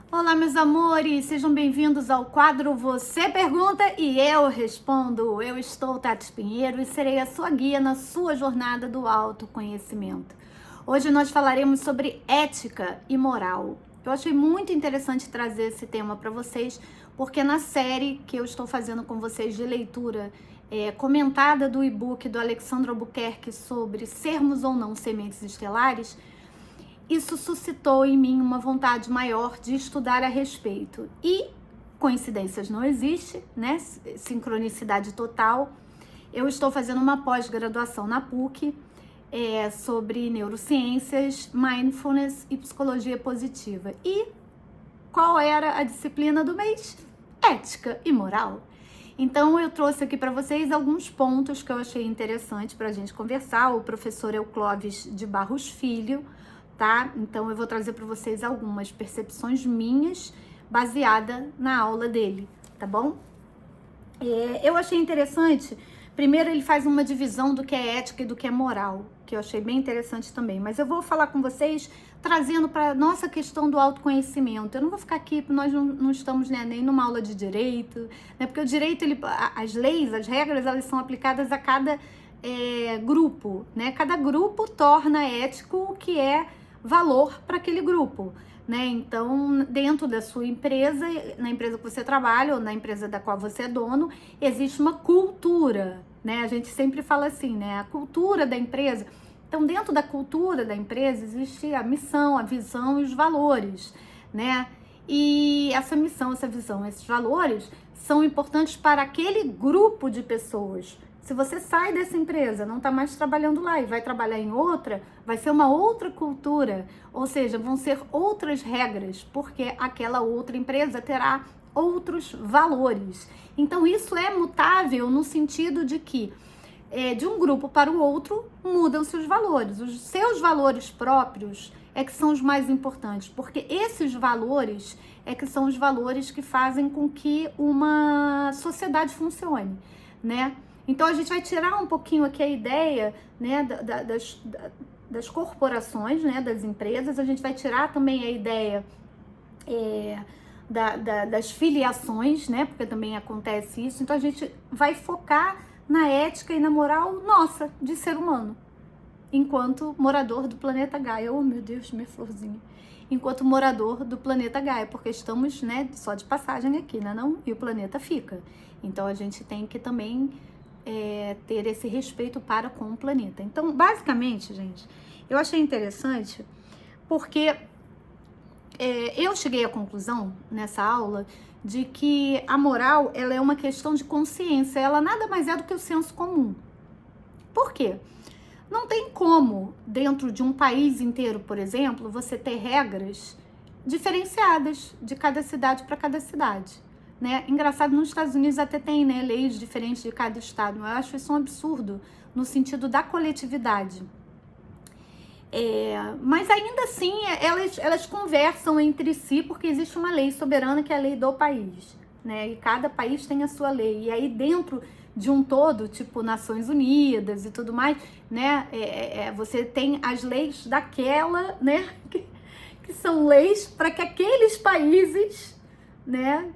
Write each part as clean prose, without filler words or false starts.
Olá, meus amores, sejam bem-vindos ao quadro Você Pergunta e Eu Respondo. Eu estou Tati Pinheiro e serei a sua guia na sua jornada do autoconhecimento. Hoje nós falaremos sobre ética e moral. Eu achei muito interessante trazer esse tema para vocês, porque na série que eu estou fazendo com vocês de leitura comentada do e-book do Alexandre Albuquerque sobre sermos ou não sementes estelares, isso suscitou em mim uma vontade maior de estudar a respeito. E coincidências não existe, né? Sincronicidade total. Eu estou fazendo uma pós-graduação na PUC sobre neurociências, mindfulness e psicologia positiva. E qual era a disciplina do mês? Ética e moral. Então eu trouxe aqui para vocês alguns pontos que eu achei interessante para a gente conversar. O professor Euclóvis de Barros Filho, tá? Então eu vou trazer para vocês algumas percepções minhas baseada na aula dele, tá bom? Eu achei interessante. Primeiro ele faz uma divisão do que é ética e do que é moral, que eu achei bem interessante também. Mas eu vou falar com vocês trazendo para nossa questão do autoconhecimento. Eu não vou ficar aqui, nós não estamos, né, nem numa aula de direito, né? Porque o direito, as leis, as regras, elas são aplicadas a cada grupo, né? Cada grupo torna ético o que é valor para aquele grupo, né? Então, dentro da sua empresa, na empresa que você trabalha ou na empresa da qual você é dono, existe uma cultura, né? A gente sempre fala assim, né? A cultura da empresa. Então, dentro da cultura da empresa existe a missão, a visão e os valores, né? E essa missão, essa visão, esses valores são importantes para aquele grupo de pessoas. Se você sai dessa empresa, não está mais trabalhando lá e vai trabalhar em outra, vai ser uma outra cultura, ou seja, vão ser outras regras, porque aquela outra empresa terá outros valores. Então isso é mutável no sentido de que de um grupo para o outro mudam-se os valores. Os seus valores próprios é que são os mais importantes, porque esses valores é que são os valores que fazem com que uma sociedade funcione, né? Então, a gente vai tirar um pouquinho aqui a ideia, né, das corporações, né, das empresas. A gente vai tirar também a ideia das filiações, né, porque também acontece isso. Então, a gente vai focar na ética e na moral nossa, de ser humano, enquanto morador do planeta Gaia. Oh, meu Deus, minha florzinha. Enquanto morador do planeta Gaia, porque estamos, né, só de passagem aqui, né, não? E o planeta fica. Então, a gente tem que também ter esse respeito para com o planeta. Então, basicamente, gente, eu achei interessante porque eu cheguei à conclusão nessa aula de que a moral, ela é uma questão de consciência, ela nada mais é do que o senso comum. Por quê? Não tem como, dentro de um país inteiro, por exemplo, você ter regras diferenciadas de cada cidade para cada cidade. Né? Engraçado, nos Estados Unidos até tem, né, leis diferentes de cada estado. Eu acho isso um absurdo no sentido da coletividade. Mas ainda assim, elas conversam entre si porque existe uma lei soberana que é a lei do país, né? E cada país tem a sua lei. E aí dentro de um todo, tipo Nações Unidas e tudo mais, né? Você tem as leis daquela, né? Que são leis para que aqueles países, né?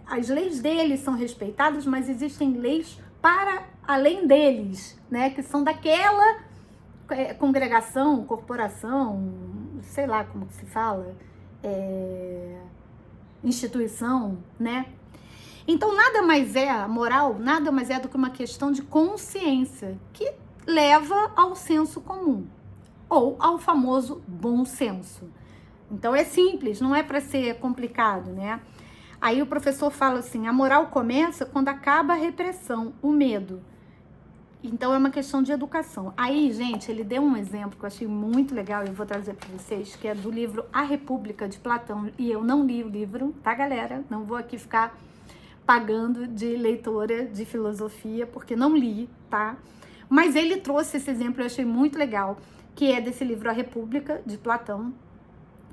As leis deles são respeitadas, mas existem leis para além deles, né? Que são daquela congregação, corporação, sei lá como que se fala, instituição, né? Então nada mais é, a moral nada mais é do que uma questão de consciência que leva ao senso comum ou ao famoso bom senso. Então é simples, não é para ser complicado, né? Aí o professor fala assim, a moral começa quando acaba a repressão, o medo. Então é uma questão de educação. Aí, gente, ele deu um exemplo que eu achei muito legal e eu vou trazer para vocês, que é do livro A República, de Platão. E eu não li o livro, tá, galera? Não vou aqui ficar pagando de leitora de filosofia, porque não li, tá? Mas ele trouxe esse exemplo, eu achei muito legal, que é desse livro A República, de Platão,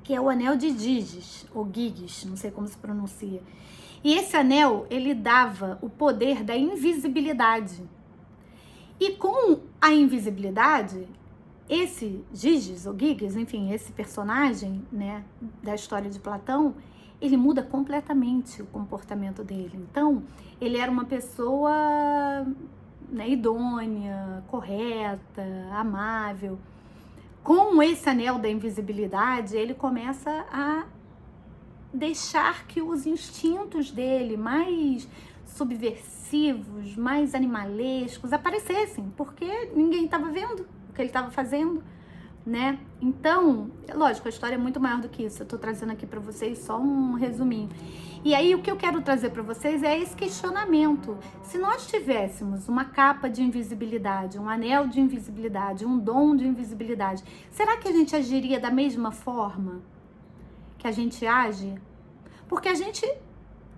que é o anel de Giges, ou Giges, não sei como se pronuncia. E esse anel, ele dava o poder da invisibilidade. E com a invisibilidade, esse Giges, ou Giges, enfim, esse personagem, né, da história de Platão, ele muda completamente o comportamento dele. Então, ele era uma pessoa, né, idônea, correta, amável. Com esse anel da invisibilidade, ele começa a deixar que os instintos dele mais subversivos, mais animalescos aparecessem, porque ninguém estava vendo o que ele estava fazendo, né? Então, lógico, a história é muito maior do que isso. Eu tô trazendo aqui para vocês só um resuminho. E aí, o que eu quero trazer para vocês é esse questionamento. Se nós tivéssemos uma capa de invisibilidade, um anel de invisibilidade, um dom de invisibilidade, será que a gente agiria da mesma forma que a gente age? Porque a gente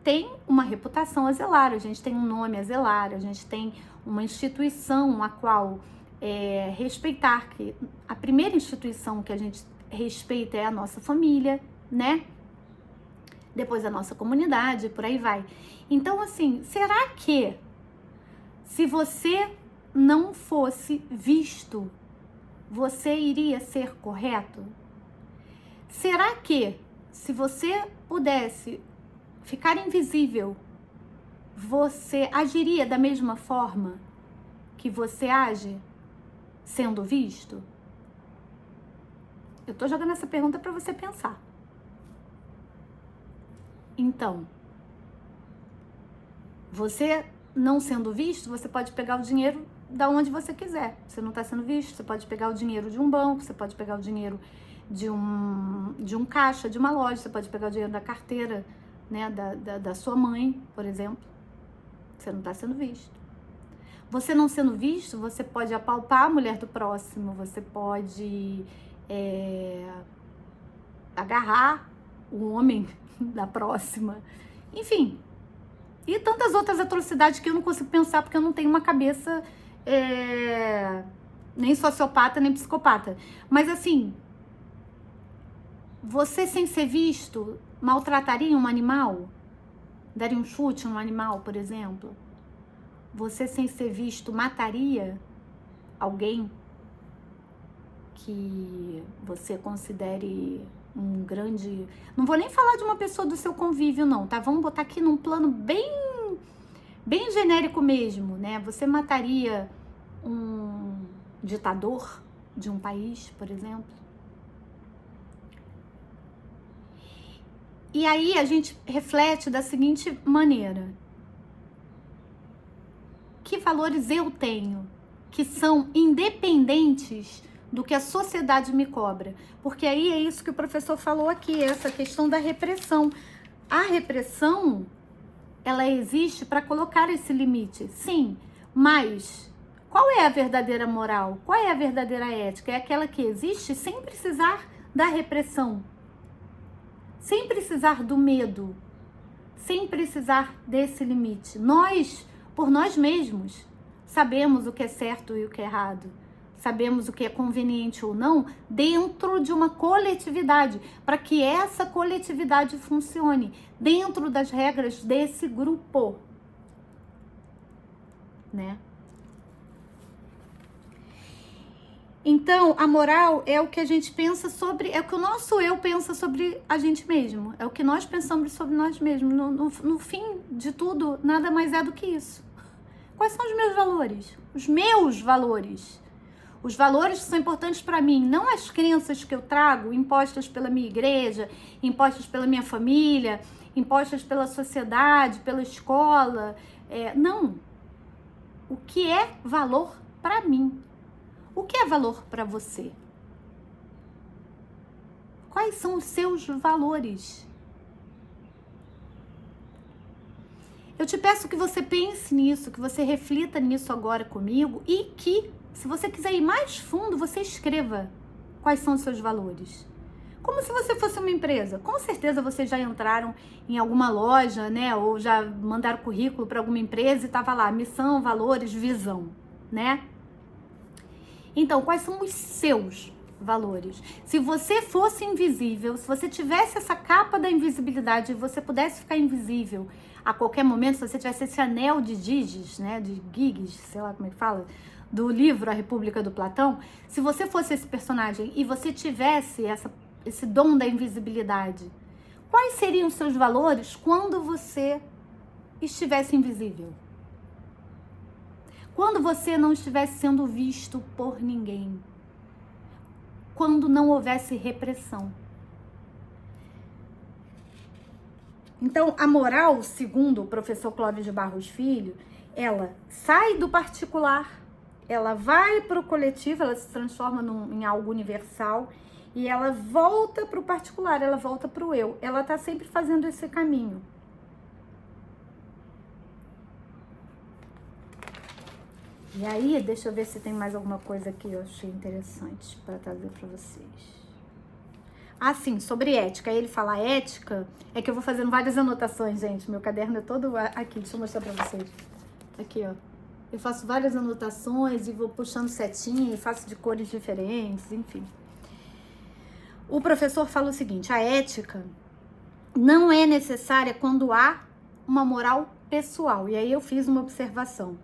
tem uma reputação a zelar, a gente tem um nome a zelar, a gente tem uma instituição a qual respeitar, que a primeira instituição que a gente respeita é a nossa família, né? Depois a nossa comunidade, por aí vai. Então, assim, será que se você não fosse visto, você iria ser correto? Será que se você pudesse ficar invisível, você agiria da mesma forma que você age sendo visto? Eu tô jogando essa pergunta para você pensar. Então, você não sendo visto, você pode pegar o dinheiro da onde você quiser. Você não está sendo visto, você pode pegar o dinheiro de um banco, você pode pegar o dinheiro de um caixa, de uma loja, você pode pegar o dinheiro da carteira, né, da sua mãe, por exemplo. Você não está sendo visto. Você não sendo visto, você pode apalpar a mulher do próximo, você pode agarrar o homem da próxima, enfim. E tantas outras atrocidades que eu não consigo pensar porque eu não tenho uma cabeça nem sociopata, nem psicopata. Mas assim, você sem ser visto maltrataria um animal? Daria um chute num animal, por exemplo? Você sem ser visto mataria alguém que você considere um grande... Não vou nem falar de uma pessoa do seu convívio, não, tá? Vamos botar aqui num plano bem genérico mesmo, né? Você mataria um ditador de um país, por exemplo? E aí a gente reflete da seguinte maneira: que valores eu tenho que são independentes do que a sociedade me cobra? Porque aí é isso que o professor falou aqui, essa questão da repressão. A repressão, ela existe para colocar esse limite, sim, mas qual é a verdadeira moral? Qual é a verdadeira ética? É aquela que existe sem precisar da repressão, sem precisar do medo, sem precisar desse limite. Nós, por nós mesmos, sabemos o que é certo e o que é errado. Sabemos o que é conveniente ou não dentro de uma coletividade, para que essa coletividade funcione dentro das regras desse grupo, né? Então, a moral é o que a gente pensa sobre, é o que o nosso eu pensa sobre a gente mesmo, é o que nós pensamos sobre nós mesmos. No fim de tudo, nada mais é do que isso. Quais são os meus valores? Os meus valores. Os valores que são importantes para mim, não as crenças que eu trago, impostas pela minha igreja, impostas pela minha família, impostas pela sociedade, pela escola. Não. O que é valor para mim? O que é valor para você? Quais são os seus valores? Eu te peço que você pense nisso, que você reflita nisso agora comigo e que, se você quiser ir mais fundo, você escreva quais são os seus valores. Como se você fosse uma empresa. Com certeza vocês já entraram em alguma loja, né? Ou já mandaram currículo para alguma empresa e estava lá, missão, valores, visão, né? Então, quais são os seus valores? Se você fosse invisível, se você tivesse essa capa da invisibilidade e você pudesse ficar invisível a qualquer momento, se você tivesse esse anel de Giges, né, de Giges, sei lá como é que fala, do livro A República do Platão, se você fosse esse personagem e você tivesse esse dom da invisibilidade, quais seriam os seus valores quando você estivesse invisível? Quando você não estivesse sendo visto por ninguém? Quando não houvesse repressão? Então, a moral, segundo o professor Clóvis de Barros Filho, ela sai do particular, ela vai para o coletivo, ela se transforma em algo universal e ela volta para o particular, ela volta para o eu. Ela está sempre fazendo esse caminho. E aí, deixa eu ver se tem mais alguma coisa que eu achei interessante para trazer para vocês. Ah, sim, sobre ética. Aí ele fala ética, é que eu vou fazendo várias anotações, gente. Meu caderno é todo aqui, deixa eu mostrar para vocês. Aqui, ó. Eu faço várias anotações e vou puxando setinha e faço de cores diferentes, enfim. O professor fala o seguinte, a ética não é necessária quando há uma moral pessoal. E aí eu fiz uma observação.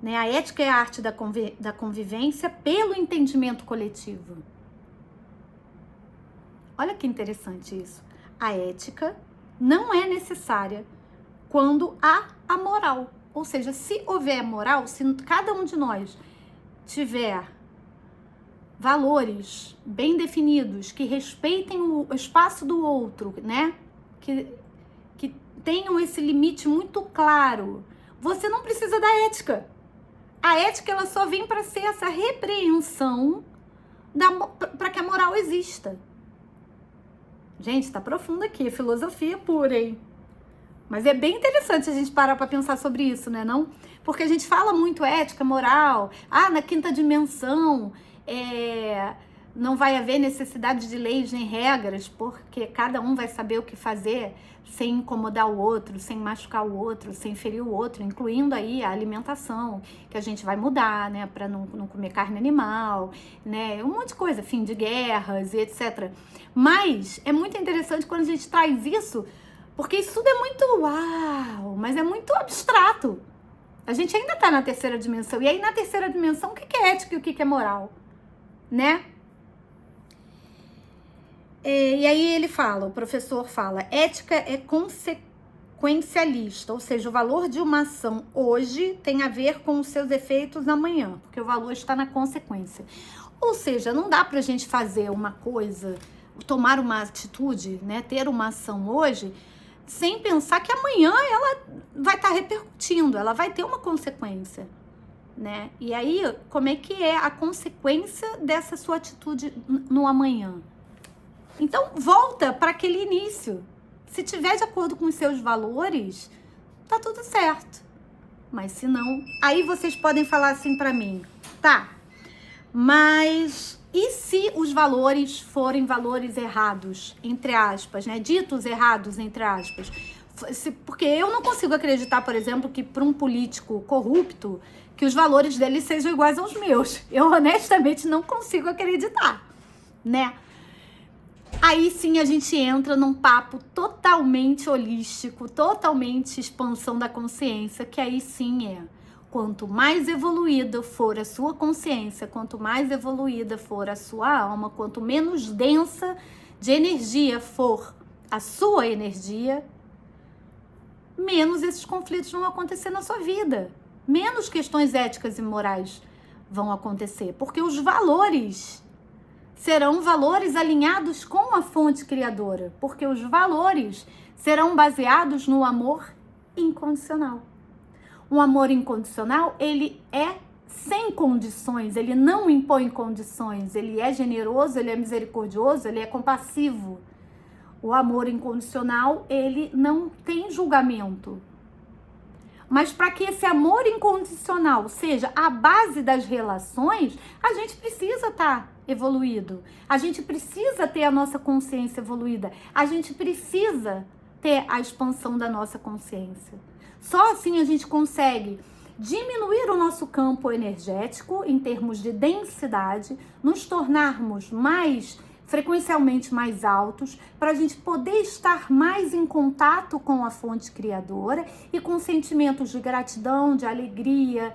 Né? A ética é a arte da convivência pelo entendimento coletivo. Olha que interessante isso. A ética não é necessária quando há a moral. Ou seja, se houver moral, se cada um de nós tiver valores bem definidos, que respeitem o espaço do outro, né? Que tenham esse limite muito claro, você não precisa da ética. A ética, ela só vem para ser essa repreensão para que a moral exista. Gente, tá profundo aqui, filosofia pura, hein? Mas é bem interessante a gente parar para pensar sobre isso, né, não? Porque a gente fala muito ética, moral, na quinta dimensão, não vai haver necessidade de leis nem regras, porque cada um vai saber o que fazer sem incomodar o outro, sem machucar o outro, sem ferir o outro, incluindo aí a alimentação, que a gente vai mudar, né, para não comer carne animal, né, um monte de coisa, fim de guerras e etc. Mas é muito interessante quando a gente traz isso, porque isso tudo é muito uau, mas é muito abstrato. A gente ainda tá na terceira dimensão, e aí na terceira dimensão o que é ética e o que é moral, né? E aí ele fala, o professor fala, ética é consequencialista, ou seja, o valor de uma ação hoje tem a ver com os seus efeitos amanhã, porque o valor está na consequência. Ou seja, não dá pra gente fazer uma coisa, tomar uma atitude, né, ter uma ação hoje, sem pensar que amanhã ela vai estar repercutindo, ela vai ter uma consequência, né? E aí, como é que é a consequência dessa sua atitude no amanhã? Então, volta para aquele início. Se tiver de acordo com os seus valores, tá tudo certo. Mas se não, aí vocês podem falar assim para mim, tá, mas e se os valores forem valores errados, entre aspas, né? Ditos errados, entre aspas? Porque eu não consigo acreditar, por exemplo, que para um político corrupto, que os valores dele sejam iguais aos meus. Eu honestamente não consigo acreditar, né? Aí sim a gente entra num papo totalmente holístico, totalmente expansão da consciência, que aí sim é. Quanto mais evoluída for a sua consciência, quanto mais evoluída for a sua alma, quanto menos densa de energia for a sua energia, menos esses conflitos vão acontecer na sua vida. Menos questões éticas e morais vão acontecer, porque os valores serão valores alinhados com a fonte criadora, porque os valores serão baseados no amor incondicional. Um amor incondicional, ele é sem condições, ele não impõe condições, ele é generoso, ele é misericordioso, ele é compassivo. O amor incondicional, ele não tem julgamento. Mas para que esse amor incondicional seja a base das relações, a gente precisa estar evoluído. A gente precisa ter a nossa consciência evoluída. A gente precisa ter a expansão da nossa consciência. Só assim a gente consegue diminuir o nosso campo energético em termos de densidade, nos tornarmos mais frequencialmente mais altos, para a gente poder estar mais em contato com a fonte criadora e com sentimentos de gratidão, de alegria,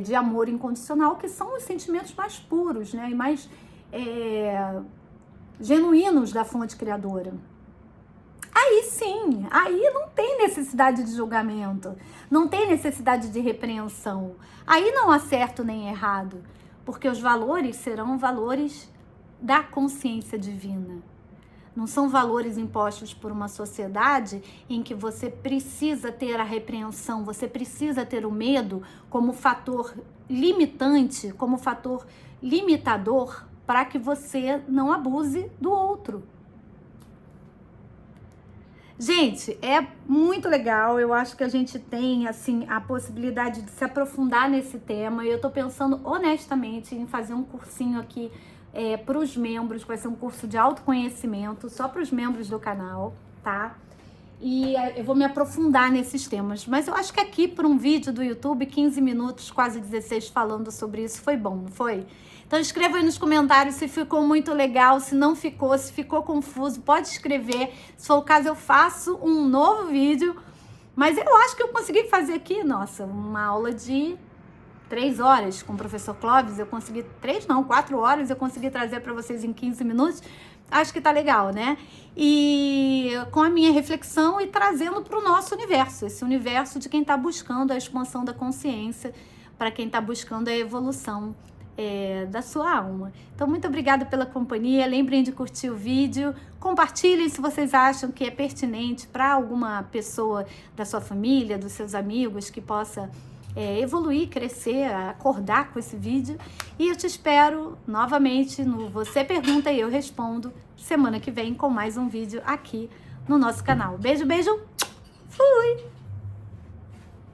de amor incondicional, que são os sentimentos mais puros, né? E mais genuínos da fonte criadora. Aí sim, aí não tem necessidade de julgamento, não tem necessidade de repreensão. Aí não há certo nem errado, porque os valores serão valores da consciência divina. Não são valores impostos por uma sociedade em que você precisa ter a repreensão, você precisa ter o medo como fator limitante, como fator limitador para que você não abuse do outro. Gente, é muito legal, eu acho que a gente tem, assim, a possibilidade de se aprofundar nesse tema, e eu tô pensando honestamente em fazer um cursinho aqui para os membros, vai ser um curso de autoconhecimento, só para os membros do canal, tá? E eu vou me aprofundar nesses temas, mas eu acho que aqui, por um vídeo do YouTube, 15 minutos, quase 16, falando sobre isso, foi bom, não foi? Então escreva aí nos comentários se ficou muito legal, se não ficou, se ficou confuso, pode escrever. Se for o caso, eu faço um novo vídeo. Mas eu acho que eu consegui fazer aqui, nossa, uma aula de 3 horas com o professor Clóvis. Eu consegui, 4 horas, eu consegui trazer para vocês em 15 minutos. Acho que tá legal, né? E com a minha reflexão e trazendo para o nosso universo, esse universo de quem tá buscando a expansão da consciência, para quem tá buscando a evolução da sua alma. Então, muito obrigada pela companhia. Lembrem de curtir o vídeo, compartilhem se vocês acham que é pertinente para alguma pessoa da sua família, dos seus amigos, que possa evoluir, crescer, acordar com esse vídeo. E eu te espero novamente no Você Pergunta e Eu Respondo, semana que vem, com mais um vídeo aqui no nosso canal. Beijo, beijo! Fui!